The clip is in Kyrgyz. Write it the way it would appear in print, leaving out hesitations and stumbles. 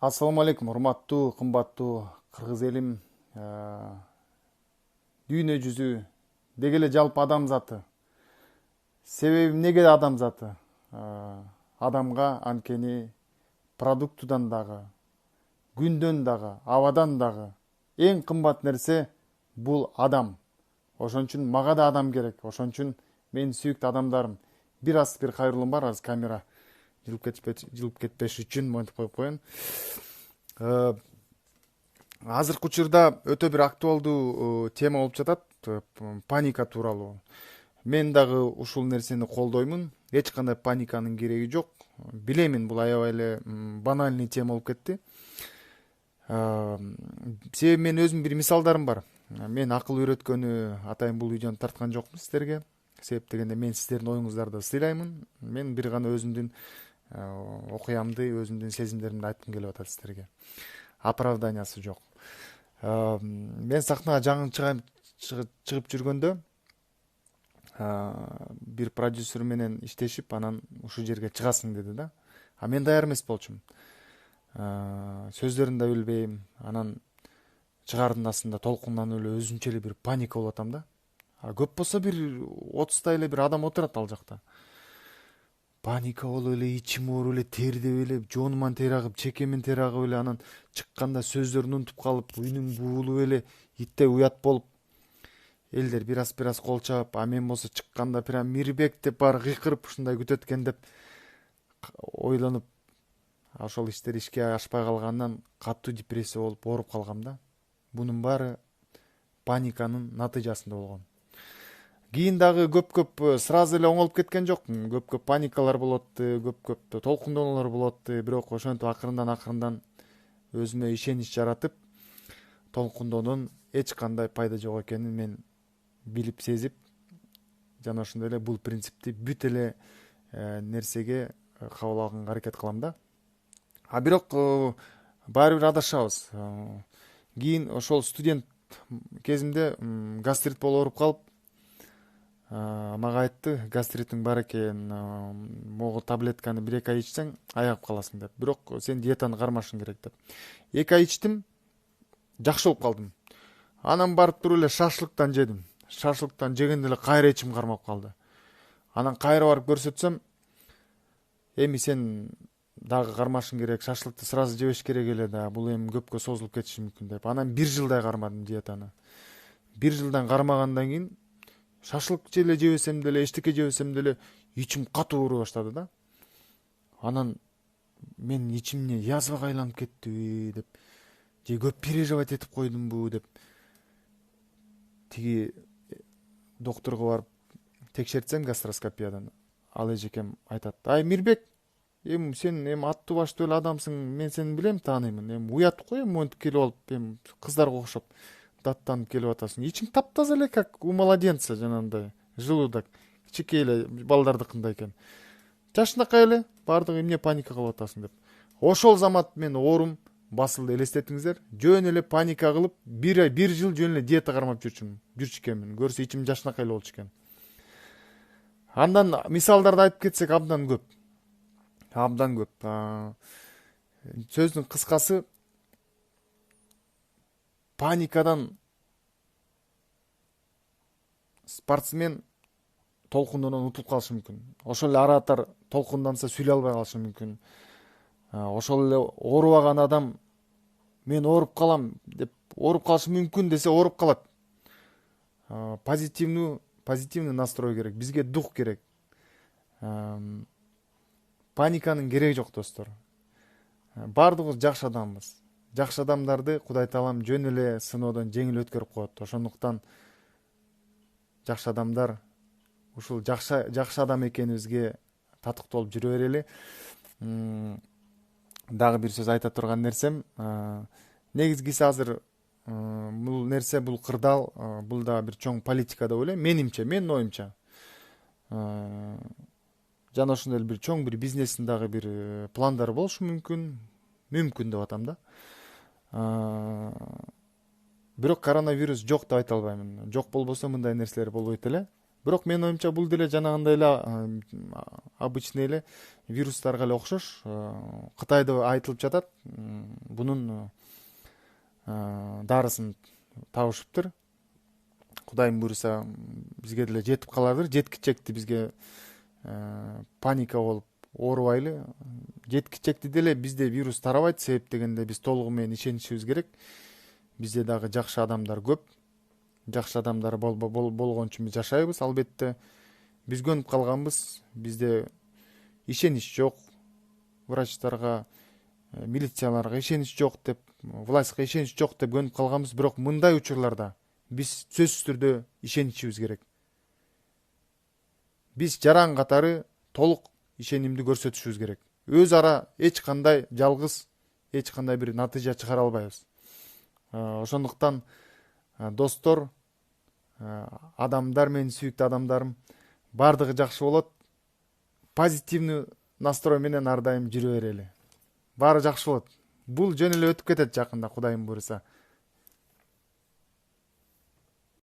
Ассаламу алейкум, урматтуу, кымбаттуу кыргыз элим, дүйнө жүзү, деги эле жалпы адамзаты. Себеби эмнеге адамзаты? Адамга анткени продуктудан дагы, күндөн дагы, абадан дагы эң кымбат нерсе бул адам. Ошон үчүн мага да адам керек. Ошон үчүн менин сүйүктүү адамдарым, бир кайрылуум бар, азыр камера жылып кетпеш үчүн монтип коюп коеюн. Азыркы учурда өтө бир актуалдуу тема болуп жатат, паника тууралуу. Мен дагы ушул нерсени колдоймун. Эч кандай паниканын кереги жок. Билемин, бул аябай эле банальный тема болуп кетти. Себеби мен өзүм бир мисалдарым бар. Мен акыл үйрөткөнү атайын бул видеону тарткан жокмун сиздерге. Себеп дегенде мен сиздердин оюңуздарды сыйлаймын. Мен бир гана өзүмдүн окуямды, өзүмдүн сезимдеримди айткым келип атат сиздерге. Оправданиясы жок. Мен сахнага жаңы чыгып жүргөндө бир продюсер менен иштешип, анан ушул жерге чыгасың деди да. А мен даяр эмес болчумун. Сөздөрүн да билбейм. Анан чыгаардын астында толкундан эле өзүнчө эле бир паника болуп атам да. Көп болсо бир 30 эле бир адам отурат ал жакта. Паника болуп эле, ичим ооруп эле, тердеп эле, жоонуман тер агып, чекемин тер агып эле, анан чыкканда сөздөрүн унутуп калып, үнүм буулуп эле, иттей уят болуп, элдер бир аз кол чаап, а мен болсо чыкканда прям Мирбек деп баары кыйкырып ушундай күтөт экен деп ойлонуп, ошол иштер ишке ашпай калганынан катуу депрессия болуп ооруп калгам да. Бунун баары паниканын натыйжасында болгон. Кийин дагы көп сразу эле оңолуп кеткен жокмун. Көп паникалар болот, көп толкундоолор болот, бирок ошентип акырындан өзүмө ишенич жаратып, толкундоонун эч кандай пайда жок экенин мен билип сезип, жана ошондой эле бул принципти бүт эле нерсеге кабыл алганга аракет кылам да. Бирок баары бир адашабыз. Кийин ошол студент кезимде гастрит болуп ооруп калып, мага айтты, гастритиң бар экен, могу таблетканы 1-2 ай ичсең аягып каласың деп. Бирок сен диетаны кармашың керек деп. 2 ай ичтим, жакшы болуп калдым. Анан барып туруп эле шашлыктан жедим. Шашлыктан жегенде эле кайра ичим кармап калды. Анан кайра барып көрсөтсөм, эми сен дагы кармашың керек, шашлыкты сразу жебеш керек эле да, бул эми көпкө созулуп кетиши мүмкүн деп. Анан 1 жылдай кармадым диетаны. 1 жылдан кармагандан кийин шашлык эле жебесем деле, эчтеке жебесем деле ичим катуу ооруй баштады да. Анан мен ичимне язвага айланып кеттиби деп, же көп переживать этип койдумбу деп, тиги доктурга барып текшертсем гастроскопиядан, ал эжекем айтат: "Ай Мирбек, эми сен эми аттуу баштуу эле адамсың, мен сени билем, тааныймын. Эми уят го, эми монтип келип алып, эми кыздарга окшоп даттанып келип атасың. Ичиң таптаза эле, как у младенца, жанагындай, желудок, кичинекей эле балдардыкындай экен. Жашынакай эле, баардыгы эмне паника кылып атасың" деп. Ошол замат мен оорум басылды, элестетиңиздер. Жөн эле паника кылып, 1 жыл жөн эле диета кармап жүрчү экенмин. Көрсө ичим жашынакай эле болчу экен. Андан мисалдарды айтып кетсек абдан көп. Сөздүн кыскасы, паникадан спортсмен толкундоонон утулуп калышы мүмкүн. Ошол эле оратор толкунданса сүйлөй албай калышы мүмкүн. Ошол эле оорубаган адам мен ооруп калам деп ооруп калышы мүмкүн десе ооруп калат. Позитивный настрой керек, бизге дух керек. Паниканын кереги жок, достор. Баардыгыбыз жакшы адамбыз. Жакшы адамдарды Кудай таалам жөн эле сыноодон жеңил өткөрүп коет. Ошондуктан жакшы адамдар ушул жакшы адам экенибизге татыктуу болуп жүрө берели. Дагы бир сөз айта турган нерсем, негизгиси азыр бул нерсе, бул кырдаал, бул да бир чоң политика деп ойлойм, менин оюмча. Жана ошондой эле бир чоң бир бизнестин дагы бир пландары болушу мүмкүн деп атам да. Бирок коронавирус жок деп айта албаймын. Жок болбосо мындай нерселер болбойт эле. Бирок менин оюмча бул деле жанагындай эле обычный эле вирустарга эле окшош. Кытайда айтылып жатат, Bunун дарысын табышыптыр. Кудайым буйруса бизге деле жетип калардыр. Жеткичекти бизге паника болуп оорубайлы. Жеткичекти деле бизде вирус тарабайт, себеп дегенде биз толугу менен ишенишибиз керек. Бизде дагы жакшы адамдар көп. Жакшы адамдар болгон үчүн биз жашайбыз. Албетте биз көнүп калганбыз. Бизде ишенич жок. Врачтарга, милицияларга ишенич жок деп, властька ишенич жок деп көнүп калганбыз. Бирок мындай учурларда биз сөзсүз түрдө ишенишибиз керек. Биз жаран катары толук ишенимди көрсөтүшүбүз керек. Өз ара эч кандай жалгыз, эч кандай бир натыйжа чыгара албайбыз. Ошондуктан достор, адамдар, менин сүйүктүү адамдарым, бардыгы жакшы болот. Позитивный настрой менен ар дайым жүрө берели. Баары жакшы болот. Бул жөн эле өтүп кетет жакында, Кудайым буйруса.